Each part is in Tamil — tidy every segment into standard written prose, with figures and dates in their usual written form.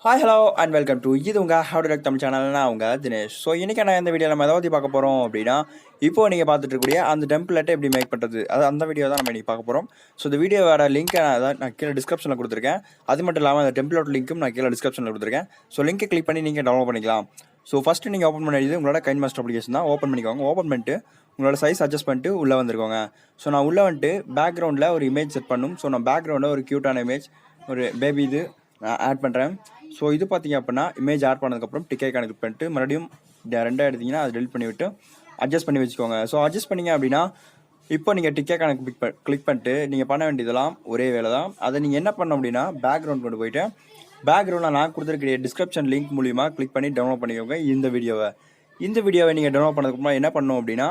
Hi, hello and welcome to இது உங்க How to Direct Tamil channel. நான் உங்க தினேஷ். ஸோ இன்றைக்கி நான் இந்த வீடியோ நம்ம எதை பற்றி பார்க்க போகிறோம் அப்படின்னா, இப்போ நீங்கள் பார்த்துட்டு இருக்கக்கூடிய அந்த டெம்ப்ளேட்டை எப்படி மேக் பண்ணுறது, அது அந்த வீடியோ தான் நம்ம இன்றைக்கி பார்க்க போகிறோம். ஸோ இந்த வீடியோவோட லிங்க்கை நான் கீழே டிஸ்கிரிப்ஷனில் கொடுத்துருக்கேன். அது மட்டும் இல்லாமல் அந்த டெம்ப்ளேட் லிங்க்கும் நான் கீழே டிஸ்கிரிப்ஷனில் கொடுத்துருக்கேன். ஸோ லிங்கை கிளிக் பண்ணி நீங்கள் டவுன்லோட் பண்ணிக்கலாம். ஸோ ஃபஸ்ட்டு நீங்கள் ஓப்பன் பண்ணிடுது உங்களோட கைன்மாஸ்டர் அப்ளிகேஷன் தான். ஓப்பன் பண்ணிக்கோங்க. ஓப்பன் பண்ணிட்டு உங்களோட சைஸ் அட்ஜஸ்ட் பண்ணிட்டு உள்ளே வந்துருக்கோங்க. ஸோ நான் உள்ளே வந்துட்டு பேக்ரவுண்டில் ஒரு இமேஜ் செட் பண்ணும். ஸோ நான் பேக்ரவுண்டில் ஒரு க்யூட்டான இமேஜ், ஒரு பேபி இது நான் ஆட் பண்ணுறேன். ஸோ இது பார்த்தீங்க அப்படின்னா இமேஜ் ஆட் பண்ணதுக்கப்புறம் டிக் ஐக்கான கிளிக் பண்ணிட்டு மறுபடியும் ரெண்டாக எடுத்திங்கன்னா அதை டெலிட் பண்ணி விட்டு அட்ஜஸ்ட் பண்ணி வச்சுக்கோங்க. ஸோ அட்ஜஸ்ட் பண்ணிங்க அப்படின்னா இப்போ நீங்கள் டிக் ஐக்கான கிளிக் பண்ணிட்டு நீங்கள் பண்ண வேண்டியதெல்லாம் ஒரே வேலை தான். அதை நீங்கள் என்ன பண்ணணும் அப்படின்னா பேக்ரவுண்ட் கொண்டு போயிட்டு பேக்ரவுண்டில் நான் கொடுத்துருக்கிற டிஸ்கிரிப்ஷன் லிங்க் மூலிமா கிளிக் பண்ணி டவுன்லோட் பண்ணிக்கோங்க இந்த வீடியோவை நீங்கள் டவுன்லோட் பண்ணதுக்கப்புறம் என்ன பண்ணணும் அப்படின்னா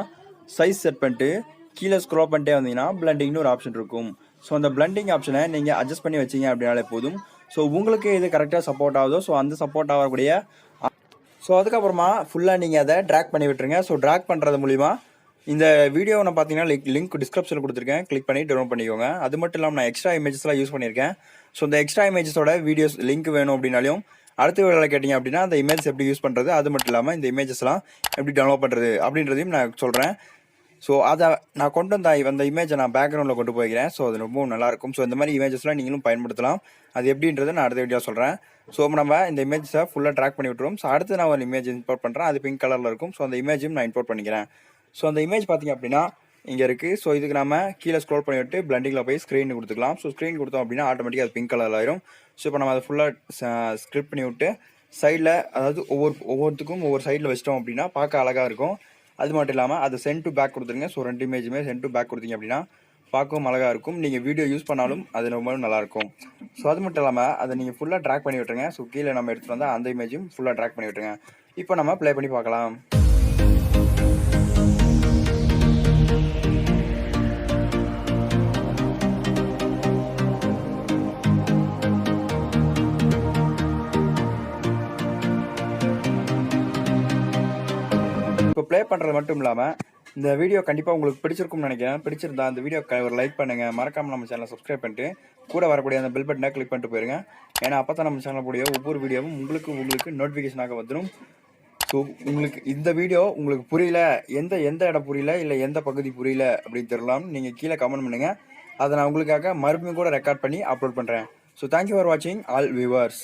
சைஸ் செட் பண்ணிட்டு கீழே ஸ்க்ரோல் பண்ணிட்டே வந்தீங்கன்னா பிளண்டிங்னு ஒரு ஆப்ஷன் இருக்கும். ஸோ அந்த பிளண்டிங் ஆப்ஷனை நீங்கள் அட்ஜஸ்ட் பண்ணி வச்சிங்க அப்படின்னாலே போதும். ஸோ உங்களுக்கு இது கரெக்டாக சப்போர்ட் ஆகுதோ ஸோ அந்த சப்போர்ட் ஆகக்கூடிய ஸோ அதுக்கப்புறமா ஃபுல்லாக நீங்கள் அதை ட்ராக் பண்ணி விட்டுருங்க. ஸோ ட்ராக் பண்ணுறது மூலிமா இந்த வீடியோவை நான் பார்த்தீங்கன்னா லிங்க் டிஸ்கிரிப்ஷனில் கொடுத்துருக்கேன், கிளிக் பண்ணி டவுன்லோட் பண்ணிக்கோங்க. அது மட்டும் இல்லாமல் நான் எக்ஸ்ட்ரா இமேஜஸ்லாம் யூஸ் பண்ணியிருக்கேன். ஸோ இந்த எக்ஸ்ட்ரா இமேஜஸோட வீடியோஸ் லிங்க் வேணும் அப்படின்னாலும் அடுத்த வீடியோவில் கேட்டிங்க அப்படின்னா அந்த இமேஜ் எப்படி யூஸ் பண்ணுறது, அது மட்டும் இல்லாமல் இந்த இமேஜஸ்லாம் எப்படி டவுன்லோட் பண்ணுறது அப்படின்றதையும் நான் சொல்கிறேன். ஸோ அதை நான் கொண்டு வந்த இமேஜை நான் பேக்ரவுண்டில் கொண்டு போய்க்கிறேன். ஸோ அது ரொம்பவும் நல்லாயிருக்கும். ஸோ இந்த மாதிரி இமேஜஸ்லாம் நீங்களும் பயன்படுத்தலாம். அது எப்படின்றத நான் அடுத்த வீடியோ சொல்கிறேன். ஸோ நம்ம இந்த இமேஜஸை ஃபுல்லாக ட்ராக் பண்ணி விட்டுருவோம். ஸோ அடுத்து நான் ஒரு இமேஜ் இம்போர்ட் பண்ணுறேன். அது பிங்க் கலரில் இருக்கும். ஸோ அந்த இமேஜும் நான் இம்போர்ட் பண்ணிக்கிறேன். ஸோ அந்த இமேஜ் பார்த்திங்க அப்படின்னா இங்கே இருக்குது. ஸோ இதுக்கு நம்ம கீழே ஸ்க்ரோல் பண்ணி விட்டு பிளண்டிங்கில் போய் ஸ்க்ரீன் கொடுத்துக்கலாம். ஸோ ஸ்க்ரீன் கொடுத்தோம் அப்படின்னா ஆட்டோமேட்டிக்காக அது பிங்க் கலரில் ஆயிரும். ஸோ இப்போ நம்ம அதை ஃபுல்லாக ஸ்கிரிப்ட் பண்ணி விட்டு சைடில், அதாவது ஒவ்வொருத்துக்கும் ஒவ்வொரு சைடில் வச்சிட்டோம் அப்படின்னா பார்க்க அழகாக இருக்கும். அது மட்டும் இல்லாமல் அதை சென்ட் டு பேக் கொடுத்துருங்க. ஸோ ரெண்டு இமேஜுமே சென்ட் டு பேக் கொடுத்தீங்க அப்படின்னா பார்க்கவும் அழகாக இருக்கும். நீங்கள் வீடியோ யூஸ் பண்ணாலும் அது ரொம்ப நல்லாயிருக்கும். ஸோ அது மட்டும் இல்லாமல் அதை நீங்கள் ஃபுல்லாக ட்ராக் பண்ணி விட்டுருங்க. ஸோ கீழே நம்ம எடுத்துகிட்டு வந்தால் அந்த இமேஜும் ஃபுல்லாக ட்ராக் பண்ணி விட்டுருங்க. இப்போ நம்ம ப்ளே பண்ணி பார்க்கலாம். இப்போ ப்ளே பண்ணுறது மட்டும் இல்லாமல் இந்த வீடியோ கண்டிப்பாக உங்களுக்கு பிடிச்சிருக்கும்னு நினைக்கிறேன். பிடிச்சிருந்தா அந்த வீடியோ ஒரு லைக் பண்ணுங்கள். மறக்காமல் நம்ம சேனலை சப்ஸ்கிரைப் பண்ணிட்டு கூட வரக்கூடிய அந்த பெல் பட்டனை கிளிக் பண்ணிட்டு போயிருங்க. ஏன்னா அப்போ தான் நம்ம சேனல் கூடிய ஒவ்வொரு வீடியோவும் உங்களுக்கு நோட்டிஃபிகேஷனாக வந்துடும். ஸோ உங்களுக்கு இந்த வீடியோ உங்களுக்கு புரியல, எந்த இடம் புரியல, இல்லை எந்த பகுதி புரியல அப்படின்னு தெரியலாம், நீங்கள் கீழே கமெண்ட் பண்ணுங்கள். அதை நான் உங்களுக்காக மறுபடியும் கூட ரெக்கார்ட் பண்ணி அப்லோட் பண்ணுறேன். ஸோ தேங்க்யூ ஃபார் வாட்சிங் ஆல் வியூவர்ஸ்.